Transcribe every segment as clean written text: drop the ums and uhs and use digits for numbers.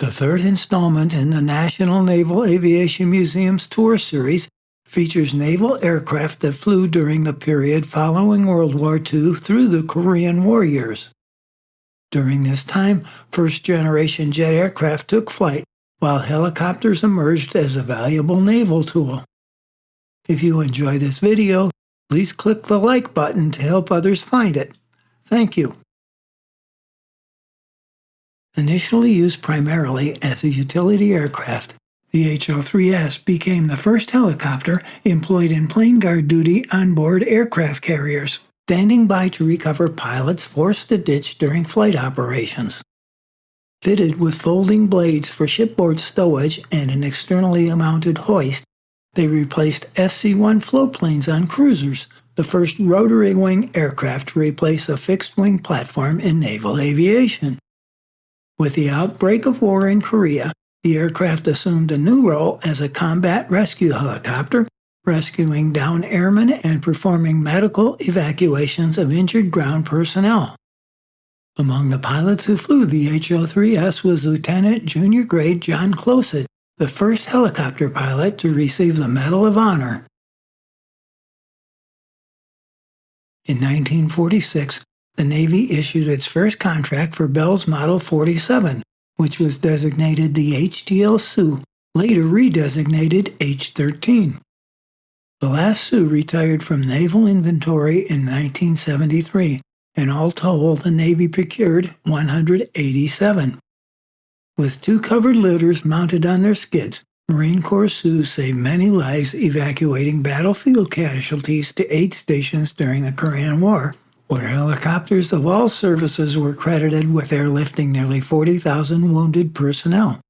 The third installment in the National Naval Aviation Museum's tour series features naval aircraft that flew during the period following World War II through the Korean War years. During this time, first-generation jet aircraft took flight, while helicopters emerged as a valuable naval tool. If you enjoy this video, please click the like button to help others find it. Thank you. Initially used primarily as a utility aircraft, the HO-3S became the first helicopter employed in plane guard duty on board aircraft carriers, standing by to recover pilots forced to ditch during flight operations. Fitted with folding blades for shipboard stowage and an externally mounted hoist, they replaced SC-1 floatplanes on cruisers, the first rotary wing aircraft to replace a fixed-wing platform in naval aviation. With the outbreak of war in Korea, the aircraft assumed a new role as a combat rescue helicopter, rescuing downed airmen and performing medical evacuations of injured ground personnel. Among the pilots who flew the HO-3S was Lieutenant Junior Grade John Closett, the first helicopter pilot to receive the Medal of Honor. In 1946, the Navy issued its first contract for Bell's Model 47, which was designated the HTL Sioux, later redesignated H-13. The last Sioux retired from naval inventory in 1973, and all told, the Navy procured 187. With two covered litters mounted on their skids, Marine Corps Sioux saved many lives evacuating battlefield casualties to aid stations during the Korean War, where helicopters of all services were credited with airlifting nearly 40,000 wounded personnel.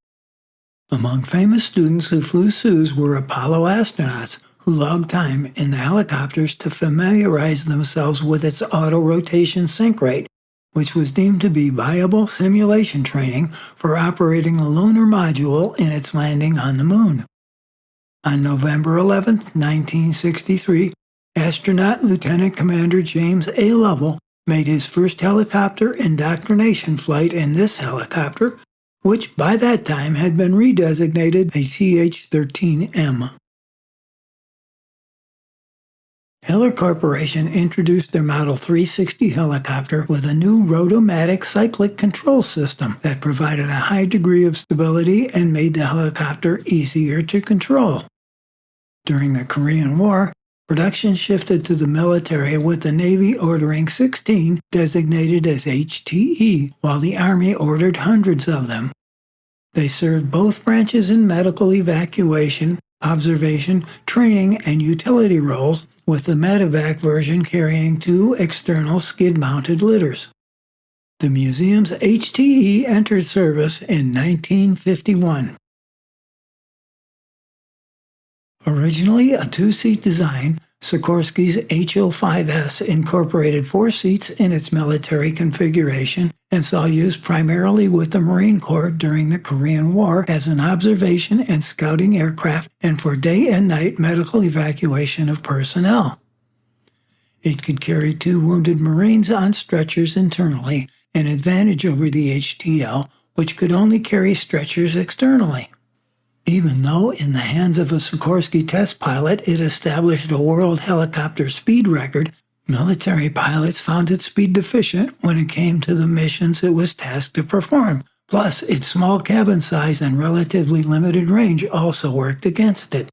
Among famous students who flew Sioux were Apollo astronauts, who logged time in the helicopters to familiarize themselves with its auto-rotation sync rate, which was deemed to be viable simulation training for operating a lunar module in its landing on the Moon. On November 11, 1963, astronaut Lieutenant Commander James A. Lovell made his first helicopter indoctrination flight in this helicopter, which by that time had been redesignated a TH-13M. Heller Corporation introduced their Model 360 helicopter with a new rotomatic cyclic control system that provided a high degree of stability and made the helicopter easier to control. During the Korean War, production shifted to the military, with the Navy ordering 16 designated as HTE, while the Army ordered hundreds of them. They served both branches in medical evacuation, observation, training, and utility roles, with the medevac version carrying two external skid-mounted litters. The museum's HTE entered service in 1951. Originally a two-seat design, Sikorsky's HO-5S incorporated 4 seats in its military configuration and saw use primarily with the Marine Corps during the Korean War as an observation and scouting aircraft and for day and night medical evacuation of personnel. It could carry 2 wounded Marines on stretchers internally, an advantage over the HTL, which could only carry stretchers externally. Even though in the hands of a Sikorsky test pilot it established a world helicopter speed record, military pilots found its speed deficient when it came to the missions it was tasked to perform. Plus, its small cabin size and relatively limited range also worked against it.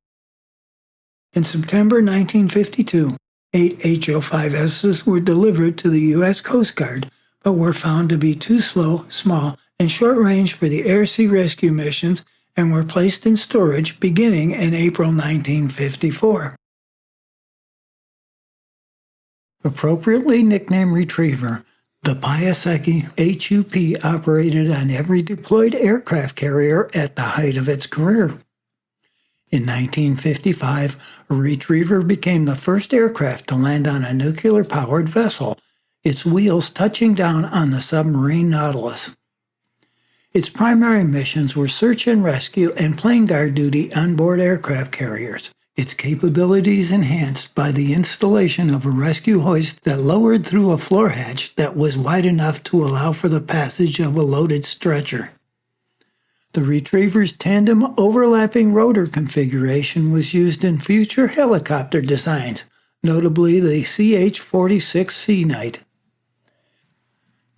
In September 1952, 8 HO-5Ss were delivered to the U.S. Coast Guard, but were found to be too slow, small, and short-range for the air-sea rescue missions, and were placed in storage beginning in April 1954. Appropriately nicknamed Retriever, the Piasecki HUP operated on every deployed aircraft carrier at the height of its career. In 1955, a Retriever became the first aircraft to land on a nuclear-powered vessel, its wheels touching down on the submarine Nautilus. Its primary missions were search and rescue and plane guard duty on board aircraft carriers, its capabilities enhanced by the installation of a rescue hoist that lowered through a floor hatch that was wide enough to allow for the passage of a loaded stretcher. The retriever's tandem overlapping rotor configuration was used in future helicopter designs, notably the CH-46C Knight.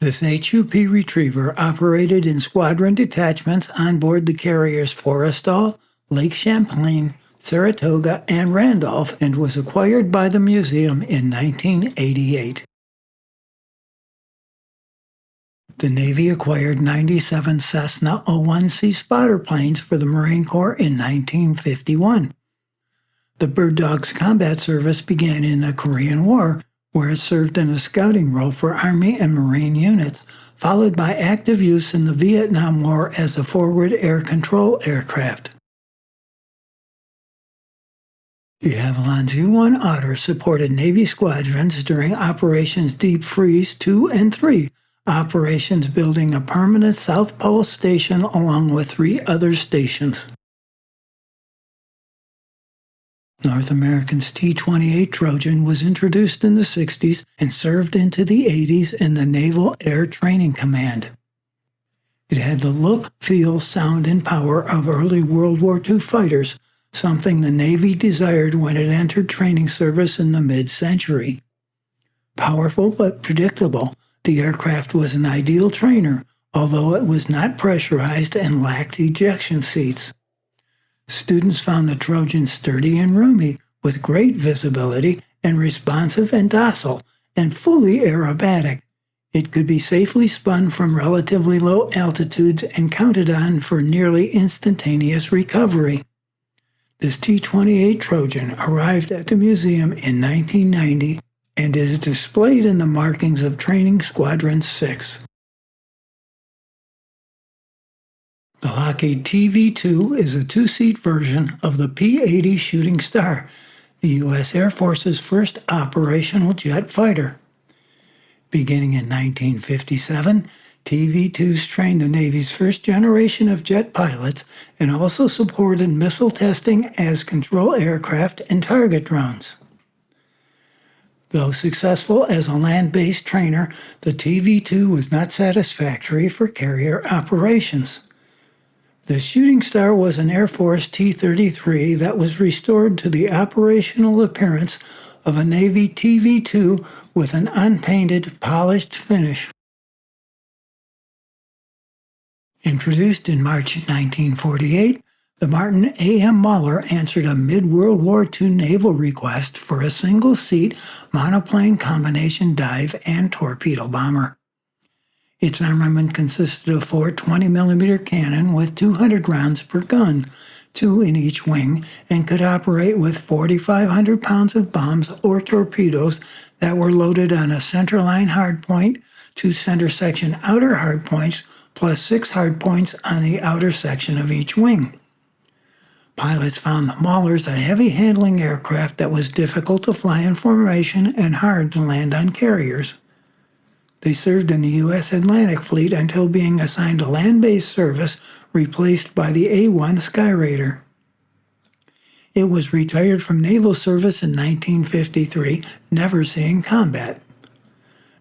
This HUP retriever operated in squadron detachments on board the carriers Forrestal, Lake Champlain, Saratoga, and Randolph, and was acquired by the museum in 1988. The Navy acquired 97 Cessna 01C spotter planes for the Marine Corps in 1951. The Bird Dog's combat service began in the Korean War, where it served in a scouting role for Army and Marine units, followed by active use in the Vietnam War as a forward air control aircraft. The Avalon's U-1 Otter supported Navy squadrons during Operations Deep Freeze 2 and 3, operations building a permanent South Pole station along with 3 other stations. North American's T-28 Trojan was introduced in the 60s and served into the 80s in the Naval Air Training Command. It had the look, feel, sound, and power of early World War II fighters, something the Navy desired when it entered training service in the mid-century. Powerful but predictable, the aircraft was an ideal trainer, although it was not pressurized and lacked ejection seats. Students found the Trojan sturdy and roomy, with great visibility, and responsive and docile, and fully aerobatic. It could be safely spun from relatively low altitudes and counted on for nearly instantaneous recovery. This T-28 Trojan arrived at the museum in 1990 and is displayed in the markings of Training Squadron 6. The Lockheed TV-2 is a 2-seat version of the P-80 Shooting Star, the U.S. Air Force's first operational jet fighter. Beginning in 1957, TV-2s trained the Navy's first generation of jet pilots and also supported missile testing as control aircraft and target drones. Though successful as a land-based trainer, the TV-2 was not satisfactory for carrier operations. The Shooting Star was an Air Force T-33 that was restored to the operational appearance of a Navy TV-2 with an unpainted, polished finish. Introduced in March 1948, the Martin A.M. Mauler answered a mid-World War II naval request for a single-seat monoplane combination dive and torpedo bomber. Its armament consisted of 4 20mm cannon with 200 rounds per gun, 2 in each wing, and could operate with 4,500 pounds of bombs or torpedoes that were loaded on a centerline hardpoint, 2 center section outer hardpoints, plus 6 hardpoints on the outer section of each wing. Pilots found the Maulers a heavy-handling aircraft that was difficult to fly in formation and hard to land on carriers. They served in the U.S. Atlantic Fleet until being assigned to land-based service, replaced by the A-1 Skyraider. It was retired from naval service in 1953, never seeing combat.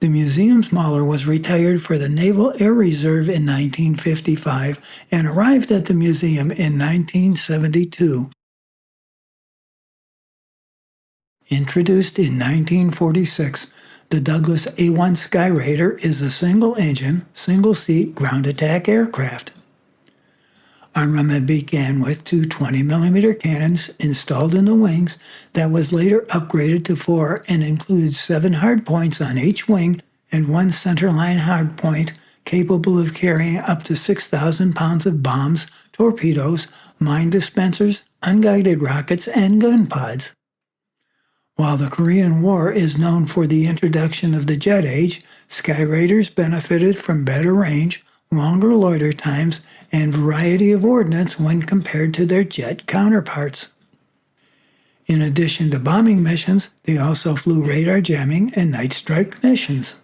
The museum's Mauler was retired for the Naval Air Reserve in 1955 and arrived at the museum in 1972. Introduced in 1946, the Douglas A-1 Skyraider is a single-engine, single-seat ground attack aircraft. Armament began with 2 20mm cannons installed in the wings that was later upgraded to 4 and included 7 hardpoints on each wing and 1 centerline hardpoint capable of carrying up to 6,000 pounds of bombs, torpedoes, mine dispensers, unguided rockets, and gun pods. While the Korean War is known for the introduction of the jet age, Skyraiders benefited from better range, longer loiter times, and variety of ordnance when compared to their jet counterparts. In addition to bombing missions, they also flew radar jamming and night strike missions.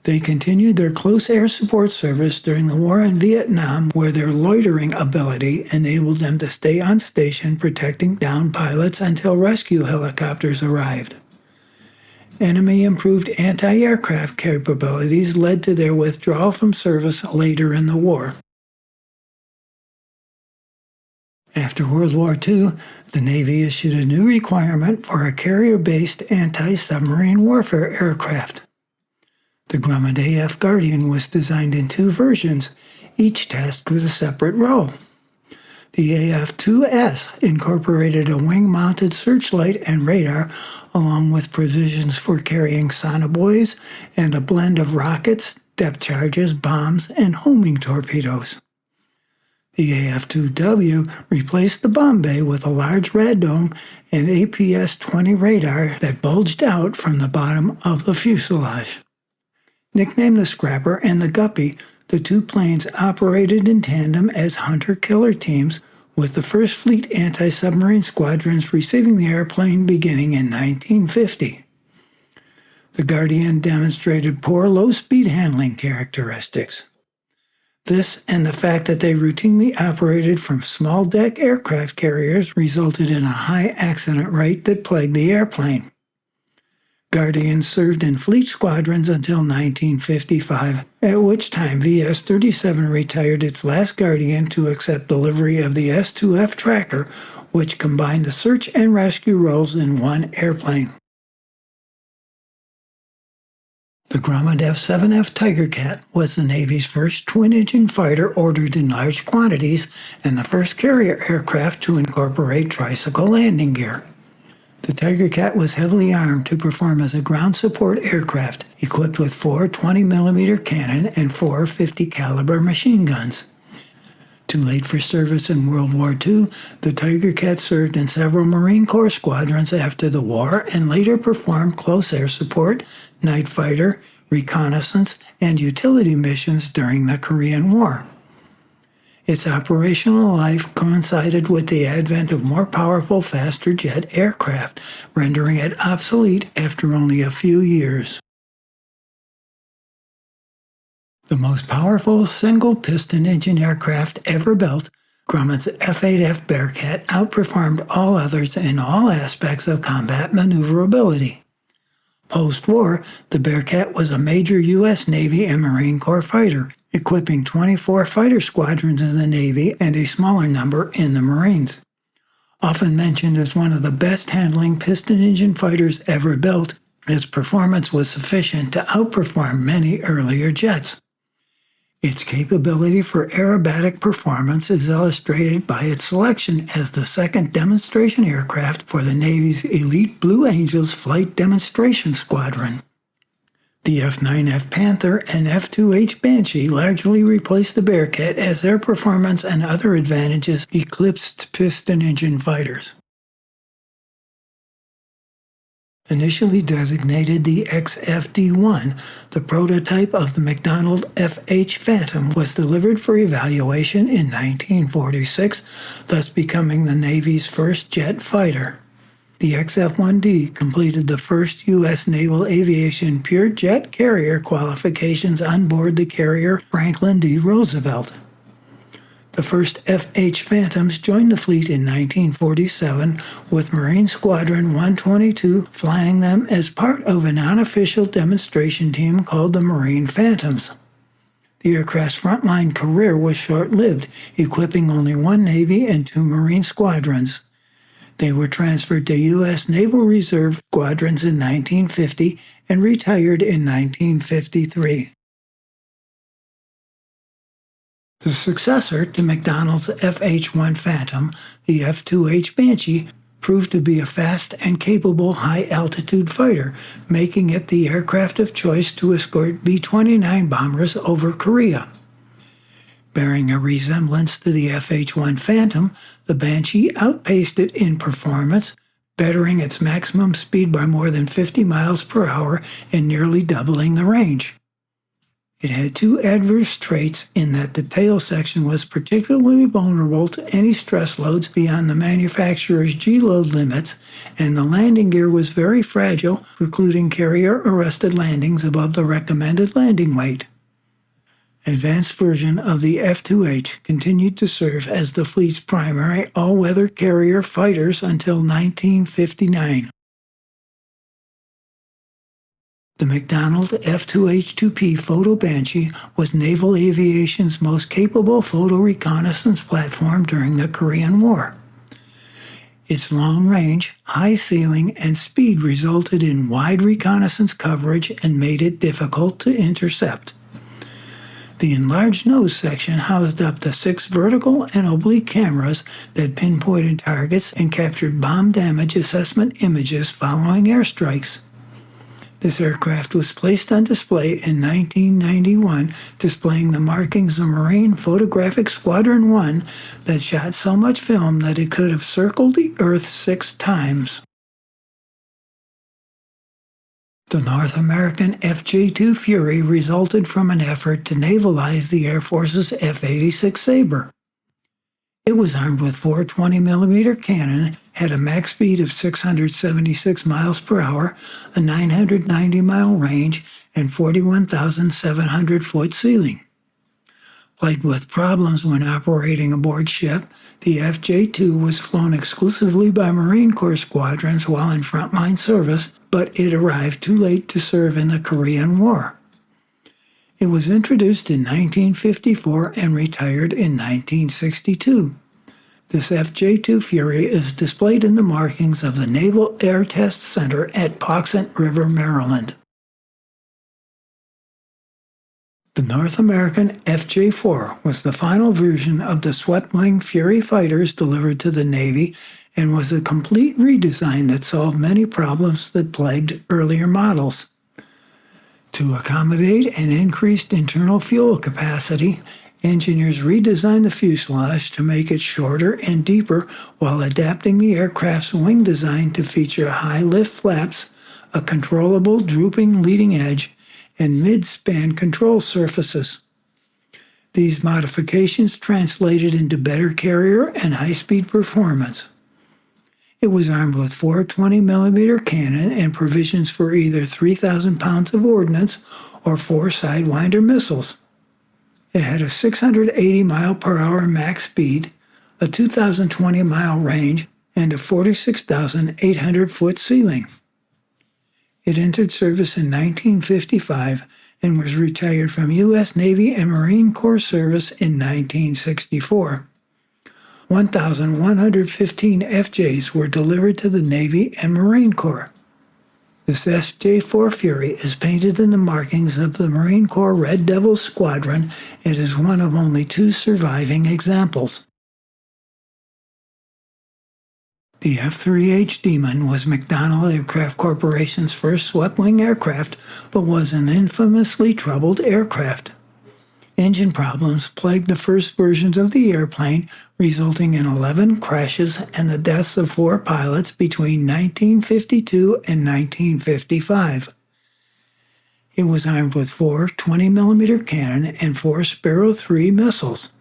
They continued their close air support service during the war in Vietnam, where their loitering ability enabled them to stay on station protecting downed pilots until rescue helicopters arrived. Enemy-improved anti-aircraft capabilities led to their withdrawal from service later in the war. After World War II, the Navy issued a new requirement for a carrier-based anti-submarine warfare aircraft. The Grumman AF Guardian was designed in two versions, each tasked with a separate role. The AF-2S incorporated a wing-mounted searchlight and radar, along with provisions for carrying sonobuoys and a blend of rockets, depth charges, bombs, and homing torpedoes. The AF-2W replaced the bomb bay with a large radome and APS-20 radar that bulged out from the bottom of the fuselage. Nicknamed the Scrapper and the Guppy, the two planes operated in tandem as hunter-killer teams, with the First Fleet anti-submarine squadrons receiving the airplane beginning in 1950. The Guardian demonstrated poor low-speed handling characteristics. This and the fact that they routinely operated from small-deck aircraft carriers resulted in a high accident rate that plagued the airplane. Guardians served in fleet squadrons until 1955, at which time VS-37 retired its last Guardian to accept delivery of the S-2F Tracker, which combined the search and rescue roles in one airplane. The Grumman F-7F Tiger Cat was the Navy's first twin-engine fighter ordered in large quantities and the first carrier aircraft to incorporate tricycle landing gear. The Tiger Cat was heavily armed to perform as a ground support aircraft, equipped with 4 20mm cannon and 4 50 caliber machine guns. Too late for service in World War II, the Tiger Cat served in several Marine Corps squadrons after the war and later performed close air support, night fighter, reconnaissance, and utility missions during the Korean War. Its operational life coincided with the advent of more powerful, faster jet aircraft, rendering it obsolete after only a few years. The most powerful single-piston engine aircraft ever built, Grumman's F-8F Bearcat outperformed all others in all aspects of combat maneuverability. Post-war, the Bearcat was a major U.S. Navy and Marine Corps fighter, equipping 24 fighter squadrons in the Navy and a smaller number in the Marines. Often mentioned as one of the best handling piston engine fighters ever built, its performance was sufficient to outperform many earlier jets. Its capability for aerobatic performance is illustrated by its selection as the second demonstration aircraft for the Navy's elite Blue Angels Flight Demonstration Squadron. The F-9F Panther and F-2H Banshee largely replaced the Bearcat as their performance and other advantages eclipsed piston engine fighters. Initially designated the XFD-1, the prototype of the McDonnell F-H Phantom was delivered for evaluation in 1946, thus becoming the Navy's first jet fighter. The XF-1D completed the first U.S. Naval Aviation pure jet carrier qualifications on board the carrier Franklin D. Roosevelt. The first F-H Phantoms joined the fleet in 1947, with Marine Squadron 122 flying them as part of an unofficial demonstration team called the Marine Phantoms. The aircraft's frontline career was short-lived, equipping only one Navy and 2 Marine squadrons. They were transferred to U.S. Naval Reserve squadrons in 1950 and retired in 1953. The successor to McDonnell's F-H-1 Phantom, the F-2H Banshee, proved to be a fast and capable high-altitude fighter, making it the aircraft of choice to escort B-29 bombers over Korea. Bearing a resemblance to the F-H-1 Phantom, the Banshee outpaced it in performance, bettering its maximum speed by more than 50 miles per hour and nearly doubling the range. It had 2 adverse traits in that the tail section was particularly vulnerable to any stress loads beyond the manufacturer's G-load limits, and the landing gear was very fragile, precluding carrier-arrested landings above the recommended landing weight. Advanced version of the F-2H continued to serve as the fleet's primary all-weather carrier fighters until 1959. The McDonnell F-2H-2P Photo Banshee was naval aviation's most capable photo reconnaissance platform during the Korean War. Its long range, high ceiling, and speed resulted in wide reconnaissance coverage and made it difficult to intercept. The enlarged nose section housed up to 6 vertical and oblique cameras that pinpointed targets and captured bomb damage assessment images following airstrikes. This aircraft was placed on display in 1991, displaying the markings of Marine Photographic Squadron 1 that shot so much film that it could have circled the Earth 6 times. The North American FJ-2 Fury resulted from an effort to navalize the Air Force's F-86 Sabre. It was armed with 4 20mm cannon, had a max speed of 676 miles per hour, a 990-mile range, and 41,700-foot ceiling. Plagued with problems when operating aboard ship, the FJ-2 was flown exclusively by Marine Corps squadrons while in frontline service, but it arrived too late to serve in the Korean War. It was introduced in 1954 and retired in 1962. This FJ-2 Fury is displayed in the markings of the Naval Air Test Center at Pawtucket River, Maryland. The North American FJ-4 was the final version of the swept-wing Fury fighters delivered to the Navy and was a complete redesign that solved many problems that plagued earlier models. To accommodate an increased internal fuel capacity, engineers redesigned the fuselage to make it shorter and deeper while adapting the aircraft's wing design to feature high lift flaps, a controllable drooping leading edge, and mid-span control surfaces. These modifications translated into better carrier and high-speed performance. It was armed with 4 20mm cannon and provisions for either 3,000 pounds of ordnance or 4 Sidewinder missiles. It had a 680-mile-per-hour max speed, a 2,020-mile range, and a 46,800-foot ceiling. It entered service in 1955 and was retired from U.S. Navy and Marine Corps service in 1964. 1,115 FJs were delivered to the Navy and Marine Corps. This FJ-4 Fury is painted in the markings of the Marine Corps Red Devils Squadron and is one of only 2 surviving examples. The F-3H Demon was McDonnell Aircraft Corporation's first swept-wing aircraft, but was an infamously troubled aircraft. Engine problems plagued the first versions of the airplane, resulting in 11 crashes and the deaths of 4 pilots between 1952 and 1955. It was armed with 4 20mm cannon and 4 Sparrow 3 missiles.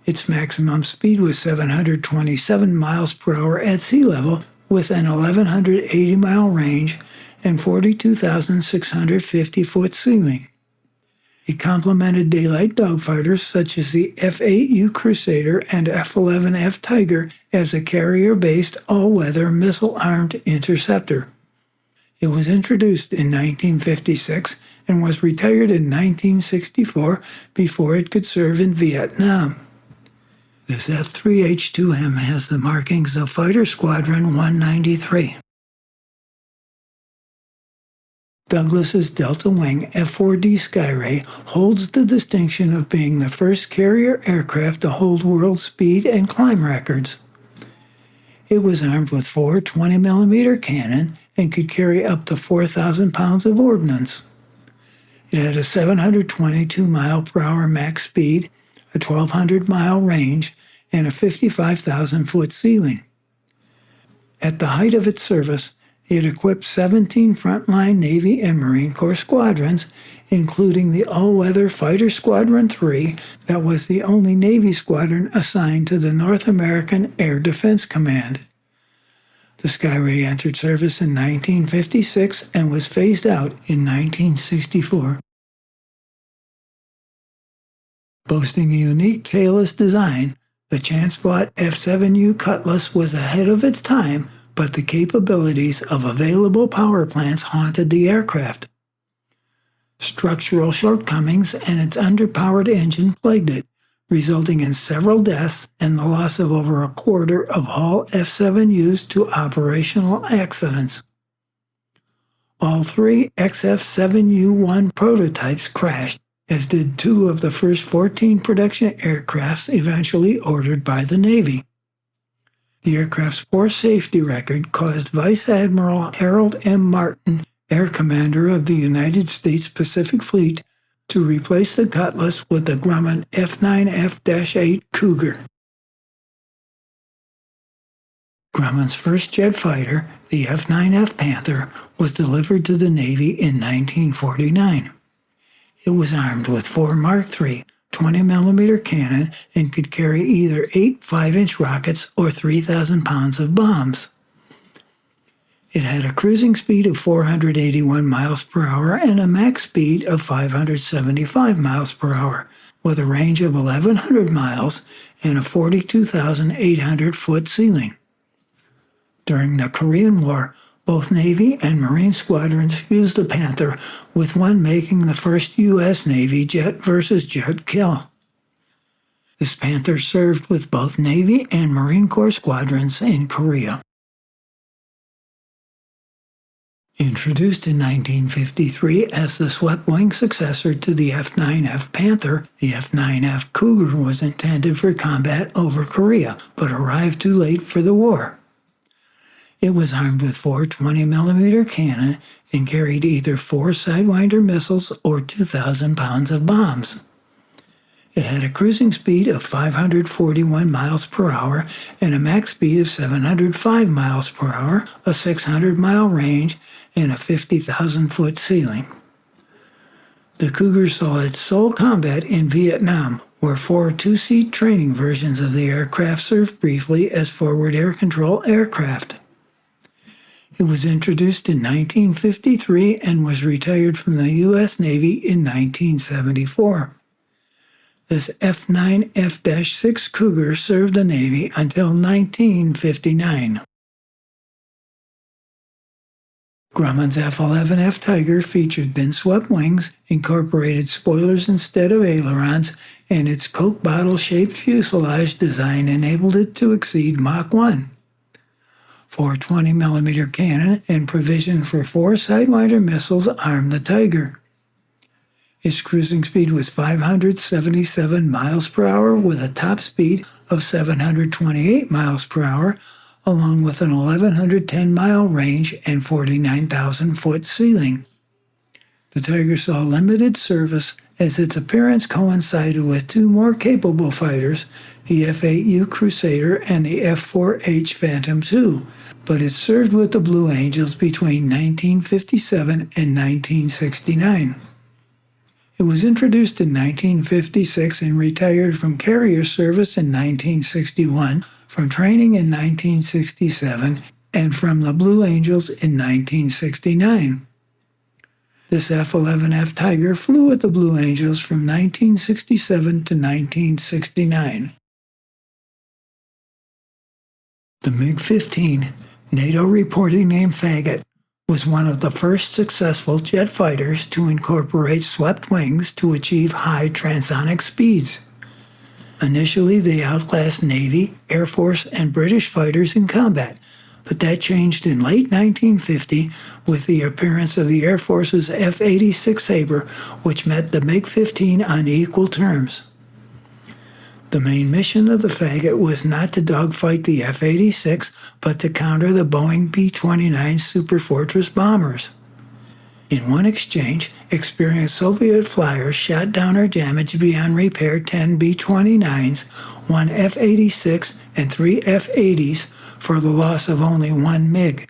Its maximum speed was 727 miles per hour at sea level, with an 1,180-mile range and 42,650-foot ceiling. It complemented daylight dogfighters such as the F-8U Crusader and F-11F Tiger as a carrier-based all-weather missile-armed interceptor. It was introduced in 1956 and was retired in 1964 before it could serve in Vietnam. This F-3H-2M has the markings of Fighter Squadron 193. Douglas's Delta Wing F-4D Skyray holds the distinction of being the first carrier aircraft to hold world speed and climb records. It was armed with 4 20mm cannon and could carry up to 4,000 pounds of ordnance. It had a 722-mile-per-hour max speed, a 1,200-mile range, and a 55,000-foot ceiling. At the height of its service, it equipped 17 frontline Navy and Marine Corps squadrons, including the all-weather Fighter Squadron 3 that was the only Navy squadron assigned to the North American Air Defense Command. The Skyray entered service in 1956 and was phased out in 1964. Boasting a unique tailless design, the chance-bought F-7U Cutlass was ahead of its time, but the capabilities of available power plants haunted the aircraft. Structural shortcomings and its underpowered engine plagued it, resulting in several deaths and the loss of over a quarter of all F-7Us to operational accidents. All three XF-7U-1 prototypes crashed, as did 2 of the first 14 production aircrafts eventually ordered by the Navy. The aircraft's poor safety record caused Vice Admiral Harold M. Martin, Air Commander of the United States Pacific Fleet, to replace the Cutlass with the Grumman F9F-8 Cougar. Grumman's first jet fighter, the F9F Panther, was delivered to the Navy in 1949. It was armed with 4 Mark III 20mm cannon and could carry either 8 5-inch rockets or 3,000 pounds of bombs. It had a cruising speed of 481 miles per hour and a max speed of 575 miles per hour, with a range of 1,100 miles and a 42,800-foot ceiling. During the Korean War, both Navy and Marine squadrons used the Panther, with one making the first U.S. Navy jet-versus-jet kill. This Panther served with both Navy and Marine Corps squadrons in Korea. Introduced in 1953 as the swept-wing successor to the F-9F Panther, the F-9F Cougar was intended for combat over Korea, but arrived too late for the war. It was armed with 4 20mm cannon and carried either 4 Sidewinder missiles or 2,000 pounds of bombs. It had a cruising speed of 541 miles per hour and a max speed of 705 miles per hour, a 600-mile range, and a 50,000-foot ceiling. The Cougar saw its sole combat in Vietnam, where 4 two-seat training versions of the aircraft served briefly as forward air control aircraft. It was introduced in 1953 and was retired from the U.S. Navy in 1974. This F9F-6 Cougar served the Navy until 1959. Grumman's F-11F Tiger featured bin-swept wings, incorporated spoilers instead of ailerons, and its Coke bottle-shaped fuselage design enabled it to exceed Mach 1. 4 20mm cannon and provision for 4 Sidewinder missiles armed the Tiger. Its cruising speed was 577 miles per hour with a top speed of 728 miles per hour, along with an 1,110-mile range and 49,000-foot ceiling. The Tiger saw limited service as its appearance coincided with 2 more capable fighters, the F-8U Crusader and the F-4H Phantom II, but it served with the Blue Angels between 1957 and 1969. It was introduced in 1956 and retired from carrier service in 1961, from training in 1967, and from the Blue Angels in 1969. This F-11F Tiger flew with the Blue Angels from 1967 to 1969. The MiG-15, NATO reporting name Faggot, was one of the first successful jet fighters to incorporate swept wings to achieve high transonic speeds. Initially, they outclassed Navy, Air Force, and British fighters in combat, but that changed in late 1950 with the appearance of the Air Force's F-86 Sabre, which met the MiG-15 on equal terms. The main mission of the Faggot was not to dogfight the F-86, but to counter the Boeing B-29 Superfortress bombers. In one exchange, experienced Soviet flyers shot down or damaged beyond repair 10 B-29s, 1 F-86, and 3 F-80s for the loss of only 1 MiG.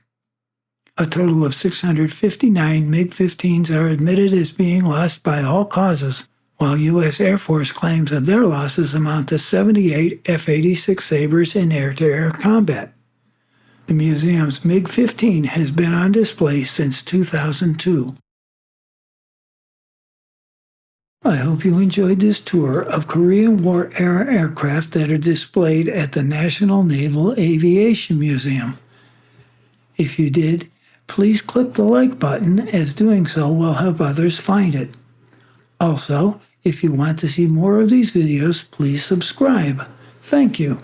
A total of 659 MiG-15s are admitted as being lost by all causes, while U.S. Air Force claims of their losses amount to 78 F-86 Sabres in air-to-air combat. The museum's MiG-15 has been on display since 2002. I hope you enjoyed this tour of Korean War-era aircraft that are displayed at the National Naval Aviation Museum. If you did, please click the like button, as doing so will help others find it. Also, if you want to see more of these videos, please subscribe. Thank you.